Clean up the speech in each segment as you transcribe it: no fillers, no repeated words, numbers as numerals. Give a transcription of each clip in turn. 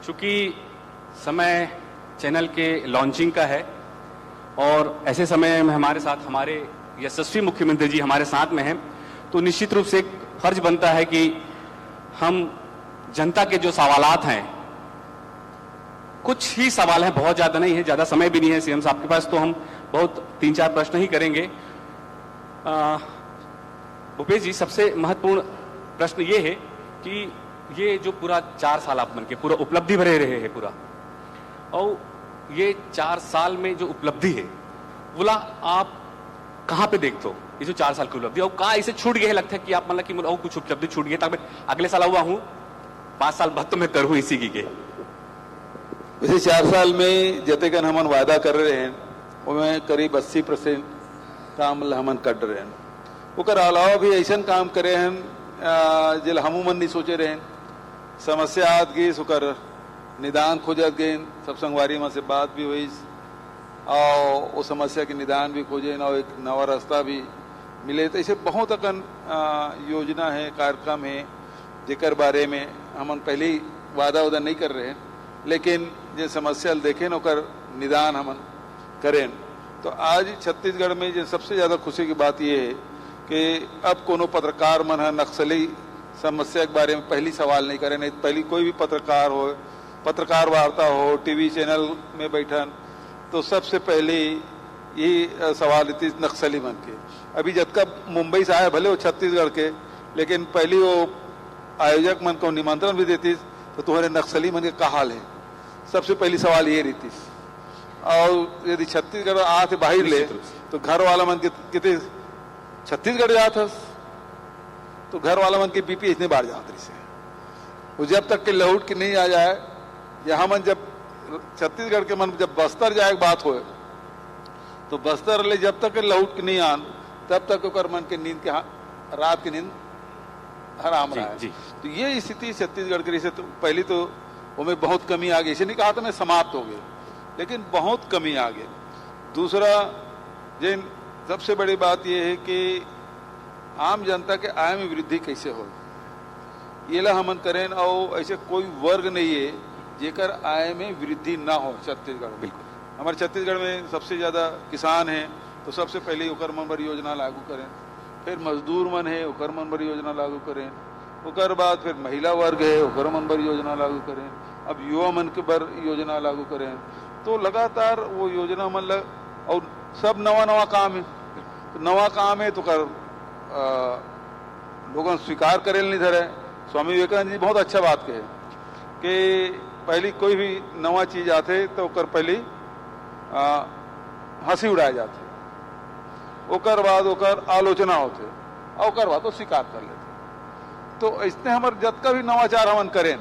चूंकि समय चैनल के लॉन्चिंग का है और ऐसे समय में हमारे साथ हमारे यशस्वी मुख्यमंत्री जी हमारे साथ में हैं, तो निश्चित रूप से एक फर्ज बनता है कि हम जनता के जो सवालात हैं, कुछ ही सवाल हैं, बहुत ज्यादा नहीं है, ज्यादा समय भी नहीं है सीएम साहब के पास, तो हम बहुत 3-4 प्रश्न ही करेंगे। भूपेश जी, सबसे महत्वपूर्ण प्रश्न ये है कि ये जो पूरा 4 साल आप बन के पूरा उपलब्धि भरे रहे हैं पूरा, और ये 4 साल में जो उपलब्धि है बोला आप कहां पे देखते हो ये जो 4 साल की उपलब्धि, और कहा इसे छूट गया है, लगता है कि आप मतलब कि कुछ उपलब्धि छूट गई, ताकि अगले साल हुआ हूं 5 साल बाद तो मैं करूं इसी की के। वैसे 4 साल में जतेकन हमन वादा कर रहे हैं उसमें करीब 80% काम हमन कर रहे हैं। ओकर अलावा भी ऐसा काम करे हैं जिल हमू मन नहीं सोचे रहे हैं। समस्या आत गई ओकर निदान खोजत गए, सब संगवारी में से बात भी हुई और वो समस्या के निदान भी खोजे और एक नवा रास्ता भी मिले। तो ऐसे बहुत अकन योजना है, कार्यक्रम है जेकर बारे में हमन पहले ही वादा वादा नहीं कर रहे हैं, लेकिन जो समस्या देखें ओकर निदान हमन करें। तो आज छत्तीसगढ़ में जो सबसे ज़्यादा खुशी की बात यह है कि अब कोनो पत्रकार मन है नक्सली समस्या के बारे में पहली सवाल नहीं करें। नहीं पहली कोई भी पत्रकार हो, पत्रकार वार्ता हो, टीवी चैनल में बैठन, तो सबसे पहले यही सवाल थी नक्सली मन के। अभी जब का मुंबई से आए भले वो छत्तीसगढ़ के, लेकिन पहली वो आयोजक मन को निमंत्रण भी देती तो तुम्हारे नक्सली मन के का हाल है, सबसे पहली सवाल ये रहती। और यदि छत्तीसगढ़ आते बाहर ले तो घर वाला मन के कितने छत्तीसगढ़ जाता तो घर वाला मन के बीपी इतने बार जाते से वो जब तक के लौट के नहीं आ जाए। यहाँ मन जब छत्तीसगढ़ के मन जब बस्तर जाए बात हो तो बस्तर ले जब तक लौट के नहीं आन तब तक ओकर मन के नींद के रात की नींद हराम रहा है। तो ये स्थिति छत्तीसगढ़ के से तो पहली तो उनमें बहुत कमी आ गई। इसे नहीं कहा था मैं समाप्त हो गए, लेकिन बहुत कमी आ गई। दूसरा जिन सबसे बड़ी बात यह है कि आम जनता के आय में वृद्धि कैसे हो, ये ला हमन करें। और ऐसे कोई वर्ग नहीं है जेकर आय में वृद्धि ना हो छत्तीसगढ़। बिल्कुल हमारे छत्तीसगढ़ में सबसे ज़्यादा किसान हैं, तो सबसे पहले ओकर मन पर योजना लागू करें। फिर मजदूर मन है ओकर मन पर योजना लागू करें। ओकर बाद फिर महिला वर्ग है ओकर मन पर योजना लागू करें। अब युवा मन के पर योजना लागू करें। तो लगातार वो योजना मन लग और सब नवा नवा काम है। तो नवा काम है तो कर लोगों स्वीकार करे नहीं धरे। स्वामी विवेकानंद जी बहुत अच्छा बात कहे कि पहली कोई भी नवा चीज आते तो ओकर पहली हंसी उड़ाए जाते, ओकर बाद ओकर आलोचना होते और ओकर बाद तो स्वीकार कर लेते। तो इसने हमारे जत का भी नवाचार हमन करें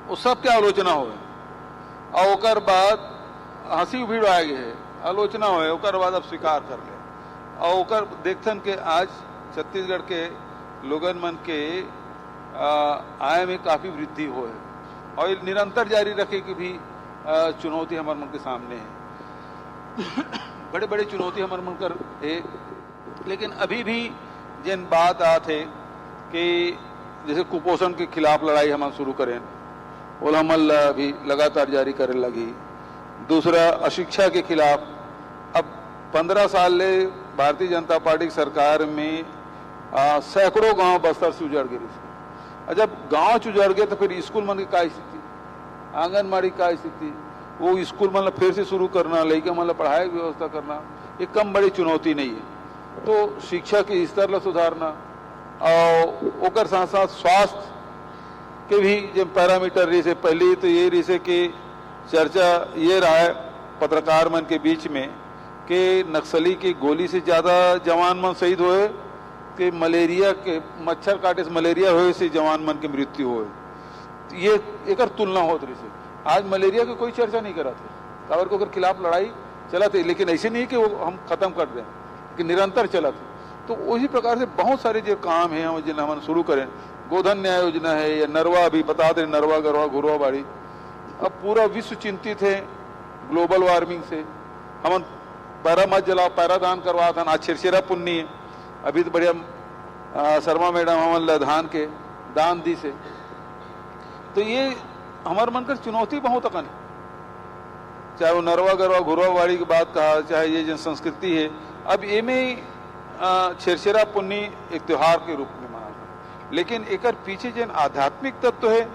वो सब के आलोचना हो और ओकर बाद हंसी भीड़ आ गए है, आलोचना हो ओकर बाद अब स्वीकार कर ले और ओकर देखथन के आज छत्तीसगढ़ के लोगन मन के आय में काफी वृद्धि हो है और निरंतर जारी रखे की भी चुनौती हमारे मन के सामने है। बड़े बड़े चुनौती हमारे मन कर है, लेकिन अभी भी जिन बात आते कि जैसे कुपोषण के खिलाफ लड़ाई हम शुरू करें वो हमल अभी लगातार जारी करे लगी। दूसरा अशिक्षा के खिलाफ अब 15 साल ले भारतीय जनता पार्टी की सरकार में सैकड़ों गांव बस्तर से उजड़ गए। और जब गांव उजड़ गए तो फिर स्कूल मन की क्या स्थिति, आंगनबाड़ी का स्थिति, वो स्कूल मतलब फिर से शुरू करना, लड़का मतलब पढ़ाई की व्यवस्था करना, ये कम बड़ी चुनौती नहीं है। तो शिक्षा के स्तर ला सुधारना और ओकर साथ साथ स्वास्थ्य के भी जब पैरामीटर रही से पहले तो ये रही से कि चर्चा ये रहा है पत्रकार मन के बीच में कि नक्सली की गोली से ज्यादा जवान मन शहीद हुए कि मलेरिया के मच्छर काटे से मलेरिया हुए से जवान मन की मृत्यु हो। ये एक तुलना होती रही से। आज मलेरिया की कोई चर्चा नहीं करा थे, काबर को खिलाफ लड़ाई चला थे, लेकिन ऐसे नहीं कि वो हम खत्म कर दें कि निरंतर चला थे। तो उसी प्रकार से बहुत सारे जो काम है हम जिन्हें हम शुरू करें, गोधन न्याय योजना है या नरवा भी बता दें, नरवा गरवा घुरवा बाड़ी। अब पूरा विश्व चिंतित है ग्लोबल वार्मिंग से। हम पैरा मत जलाओ, पैरादान करवा था आज छिरछिरा पुन्नी है। अभी तो बढ़िया शर्मा मैडम हम धान के दान दी से। तो ये हमारे मन कर चुनौती बहुत अकन है, चाहे वो नरवा गरवा घुरवा वाड़ी की बात कहा, चाहे ये जन संस्कृति है। अब ये में छेरछेरा पुन्नी एक त्योहार के रूप में मना, लेकिन एक पीछे जन आध्यात्मिक तत्व है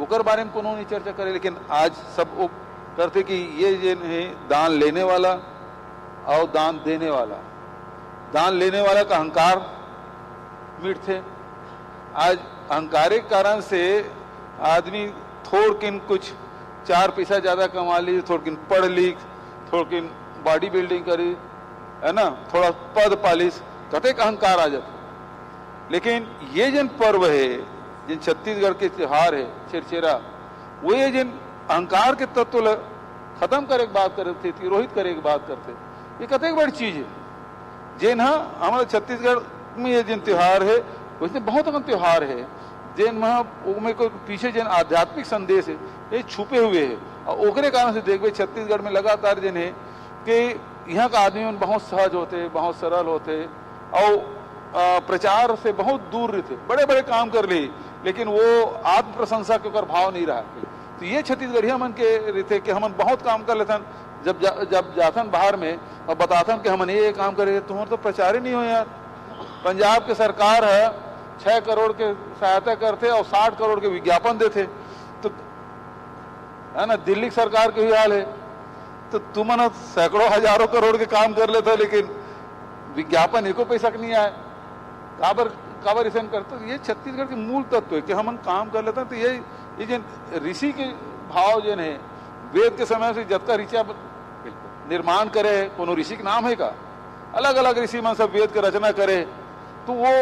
ओकर बारे में कोनो नहीं चर्चा करे। लेकिन आज सब वो करते कि ये जन है दान लेने वाला और दान देने वाला, दान लेने वाला का अहंकार मिट थे। आज अहंकार के कारण से आदमी थोड़ किन कुछ 4 पैसा ज्यादा कमा ली, थोड़ किन पढ़ लिख, थोड़ किन बॉडी बिल्डिंग करी, है ना, थोड़ा पद पालिश, कतेक अहंकार आ जाता। लेकिन ये जन पर्व है, जिन छत्तीसगढ़ के त्योहार है छेरछेरा, वो ये जिन अहंकार के तत्व खत्म करे बात करते, तिरोहित करे बात करते, ये कतेक बड़ी चीज है। जिन हाँ हमारे छत्तीसगढ़ में ये जिन त्योहार है, उसमें बहुत अहम त्योहार है जिन में कोई पीछे जिन आध्यात्मिक संदेश है ये छुपे हुए है। और ओकरे कारण से देखबे छत्तीसगढ़ में लगातार जिन है कि यहाँ का आदमी बहुत सहज होते, बहुत सरल होते और प्रचार से बहुत दूर रहते, बड़े बड़े काम कर ली, लेकिन वो आत्म प्रशंसा के ऊपर भाव नहीं रहा। तो ये छत्तीसगढ़िया मन के रहते कि हम बहुत काम कर लेते, जब जाथन बाहर में और बताथन कि हम ये काम करे, तुम्हारा तो प्रचार ही नहीं हो यार। पंजाब के सरकार है 6 करोड़ के सहायता करते और 60 करोड़ के विज्ञापन देते, तो है ना, दिल्ली सरकार के भी हाल है। तो तुम ना सैकड़ों हजारों करोड़ के काम कर लेते, लेकिन विज्ञापन एको पैसा नहीं आए, काबर ऐसा करते। तो ये छत्तीसगढ़ के मूल तत्व है कि हम काम कर लेते हैं। तो ये जो ऋषि के भाव जो है, वेद के समय से जब का ऋचा निर्माण करे, कोनो ऋषि का नाम है का, अलग अलग ऋषि मन सब वेद की रचना करे, तो वो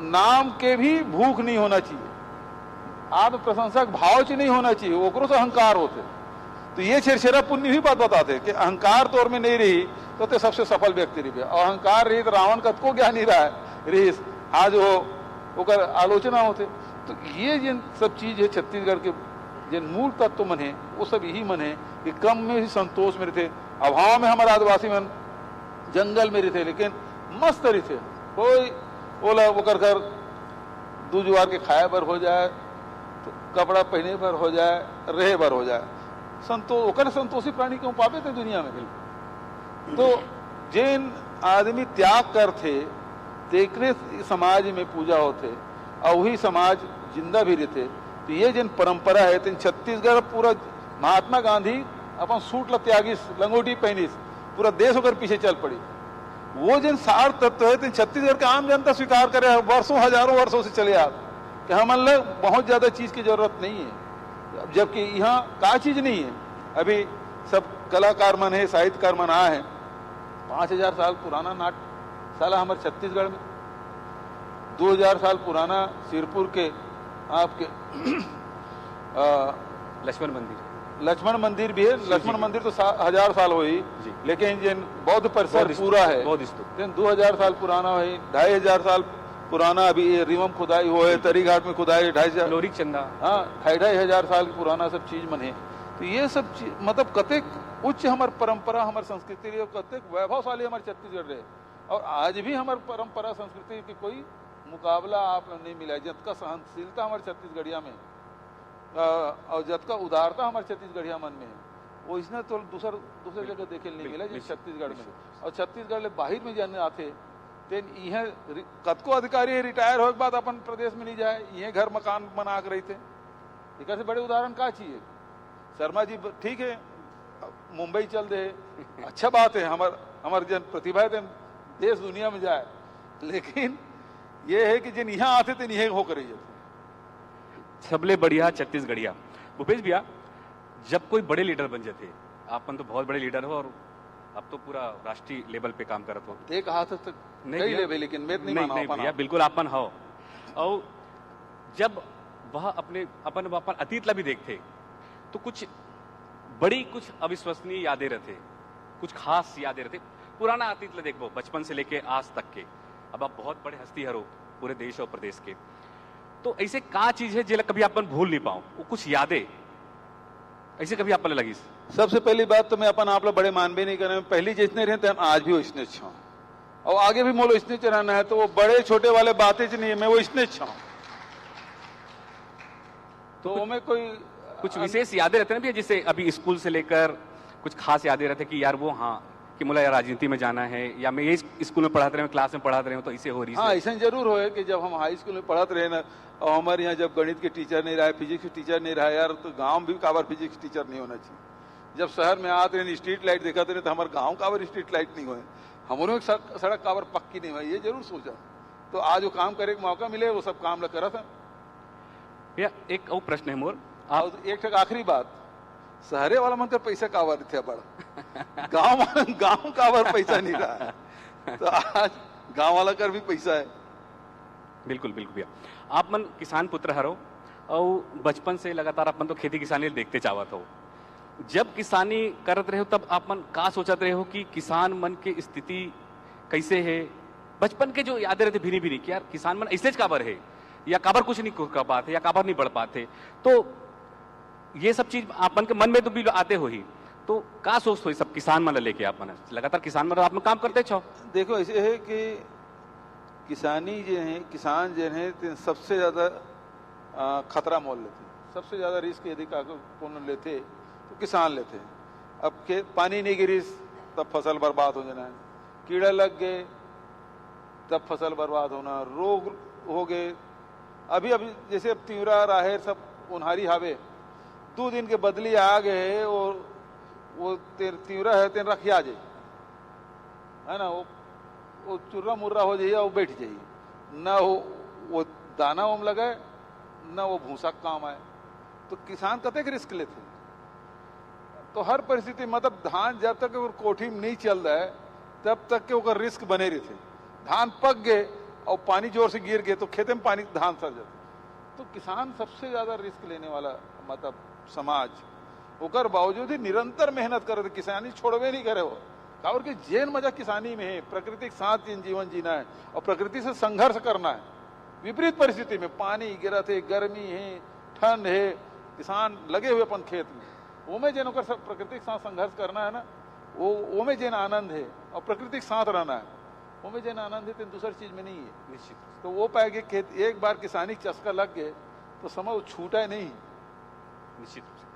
नाम के भी भूख नहीं होना चाहिए, आत्म प्रशंसक भाव च नहीं होना चाहिए, ओकरो से अहंकार होते। तो ये छेरछेरा पुण्य ही बात बताते कि अहंकार तौर में नहीं रही तो ते सबसे सफल व्यक्ति रही, और अहंकार रही तो रावण का को ज्ञान नहीं रहा रही, आज वो ओकर आलोचना होते। तो ये जिन सब चीज है छत्तीसगढ़ के जिन मूल तत्व मन है, वो सब यही मन है कि कम में ही संतोष में रहते। अभाव में हमारे आदिवासी मन जंगल में रहते, लेकिन मस्त रहते, कोई ओला ओकर घर दू जुआर के खाए भर हो जाए, तो कपड़ा पहने भर हो जाए, रहे भर हो जाए, ओकर संतोषी प्राणी क्यों पावे थे दुनिया में। तो जिन आदमी त्याग करते तेकरे समाज में पूजा होते और वही समाज जिंदा भी रहते। तो ये जिन परंपरा है, तीन छत्तीसगढ़ पूरा महात्मा गांधी अपन सूट ल त्यागिस, लंगोटी पहनिस, पूरा देश होकर पीछे चल पड़ी। वो जिन सार तत्व है तीन छत्तीसगढ़ के आम जनता स्वीकार करे, वर्षों हजारों वर्षों से चले आते कि हम बहुत ज्यादा चीज की जरूरत नहीं है, जबकि यहाँ का चीज नहीं है। अभी सब कलाकार मन है, साहित्यकार मन आए हैं, 5000 साल पुराना नाट्य साला हमारे छत्तीसगढ़ में, 2000 साल पुराना सिरपुर के आपके लक्ष्मण मंदिर भी है। लक्ष्मण मंदिर तो 1000 साल हो ही, लेकिन जिन बौद्ध परिसर पूरा है 2000 साल पुराना है, 2500 साल पुराना अभी रिवम खुदाई हो है, तरी घाट में खुदाई 2500 चंदा, हाँ 2500 साल पुराना सब चीज मन है। तो ये सब चीज मतलब कतेक उच्च हमारे परंपरा, हमारे संस्कृति रहे, कतेक वैभवशाली हमारे छत्तीसगढ़ रहे, और आज भी हमारे परंपरा संस्कृति की कोई मुकाबला आप नहीं मिला। जतका सहनशीलता हमारे छत्तीसगढ़िया में और जतका उदारता हमारे छत्तीसगढ़िया मन में है, वो इसने तो दूसरे जगह देखे नहीं मिला जिस छत्तीसगढ़ में। और छत्तीसगढ़ बाहर में जाने आते तेन यह कतको अधिकारी रिटायर हो के बाद अपन प्रदेश में नहीं जाए, यह घर मकान बना के रही थे। एक से बड़े उदाहरण का चाहिए। शर्मा जी ठीक है मुंबई चल दे, अच्छा बात है, हमारे जन प्रतिभा है देश दुनिया में जाए, लेकिन ये है कि जिन यहाँ आते थे यह होकर रही सबले बढ़िया छत्तीसगढ़िया। भूपेश भैया, जब कोई बड़े लीडर बन जाते, आपन तो बहुत बड़े लीडर हो और अब तो पूरा राष्ट्रीय लेवल पे काम करत हो, एक हाथ तक नहीं ले, लेकिन मैं नहीं माना भैया, बिल्कुल आपन हो। और जब वह अपन अतीत ला भी देखते तो कुछ बड़ी, कुछ अविश्वसनीय यादें रहते, कुछ खास यादें रहते। पुराना अतीत ला देखो, बचपन से लेके आज तक के, अब आप बहुत बड़े हस्ती हरो पूरे देश और प्रदेश के, तो ऐसे का चीज है जिला कभी अपन भूल नहीं पाओ, वो कुछ यादें ऐसे कभी अपन लगी? सबसे पहली बात तो मैं अपन आप लोग बड़े मानबे नहीं करें, पहली जितने रहते हम आज भी वो इसने छाऊं, और आगे भी मोलो इसने चढ़ाना है, तो वो बड़े छोटे वाले बातें नहीं है, मैं वो इसने छाऊं। तो मैं कोई कुछ विशेष यादें रहते हैं ना भैया, जैसे अभी स्कूल से लेकर कुछ खास यादें रहते हैं कि यार वो हाँ कि मुझे राजनीति में जाना है, या मैं ये स्कूल में पढ़ाते रहे क्लास में पढ़ाते रहे तो इसे हो रही हाँ, ऐसा जरूर हो कि जब हम हाई स्कूल में पढ़ते रहे ना, और हमारे यहाँ जब गणित के टीचर नहीं रहा, फिजिक्स के टीचर नहीं रहा यार, तो गांव में भी काबर फिजिक्स टीचर नहीं होना चाहिए। जब शहर में आते रहे स्ट्रीट लाइट देखा रहे तो हमारे गांव काबर स्ट्रीट लाइट नहीं हुए, हमारे सड़क काबर पक्की नहीं हुई, ये जरूर सोचा। तो आज वो काम करे का मौका मिले वो सब काम करा था भैया। एक और प्रश्न है मोर, और एक आखिरी बात, शहरे वाला मन कर पैसा काबर थे बड़ा, गांव काबर पैसा नहीं रहा, तो आज गांव वाला कर भी पैसा है। बिल्कुल बिल्कुल भैया। आप मन किसान पुत्र हरो और बचपन से लगातार आप मन तो खेती किसानी देखते चाहत हो, जब किसानी करत रहे हो तब आप मन का सोचत रहे हो कि किसान मन के स्थिति कैसे है? बचपन के जो यादें रहते भिनी भिनी कि यार किसान मन ऐसे काबर है, या काबर कुछ नहीं कर पाते, या काबर नहीं बढ़ पाते, तो ये सब चीज आप मन के मन में तो भी आते हो ही, तो का सोच हो सब किसान मन लेके आप मन लगातार किसान मन आप काम करते छो? देखो ऐसे है कि किसानी जो है, किसान जो है सबसे ज्यादा खतरा मोल लेते, सबसे ज्यादा रिस्क यदि कौन लेते तो किसान लेते हैं। अब पानी नहीं गिरी तब फसल बर्बाद हो जाना है, कीड़ा लग गए तब फसल बर्बाद होना, रोग हो गए, अभी जैसे अब तीवरा राहेर सब उन्हारी हावे 2 दिन के बदली आ गए, और वो तीवरा है तेन रखिया जाए है ना, वो चुर्रा मुर्रा हो जाइए, वो बैठ जाइए, ना वो दाना ओम लगाए ना वो भूसा काम आए, तो किसान कतक रिस्क लेते। तो हर परिस्थिति मतलब धान जब तक कोठी में नहीं चल रहा है तब तक के वो रिस्क बने रहते। धान पक गए और पानी जोर से गिर गए तो खेते में पानी धान सर जाते। तो किसान सबसे ज्यादा रिस्क लेने वाला मतलब समाज, ओकर बावजूद ही निरंतर मेहनत करे, किसानी छोड़वे नहीं करे वो, और कि जेन मजा किसानी में है, प्रकृति के साथ जीवन जीना है और प्रकृति से संघर्ष करना है। विपरीत परिस्थिति में पानी गिरत है, गर्मी है, ठंड है, किसान लगे हुए अपन खेत में, वो में जेन ओकर प्रकृति के साथ संघर्ष करना है ना, वो में जेन आनंद है और प्रकृति के साथ रहना है, वो में जेन आनंद है तो दूसरी चीज में नहीं है निश्चित। तो वो पाएंगे खेत एक बार किसानी चस्का लग गए तो समय वो छूटा नहीं निश्चित रूप से।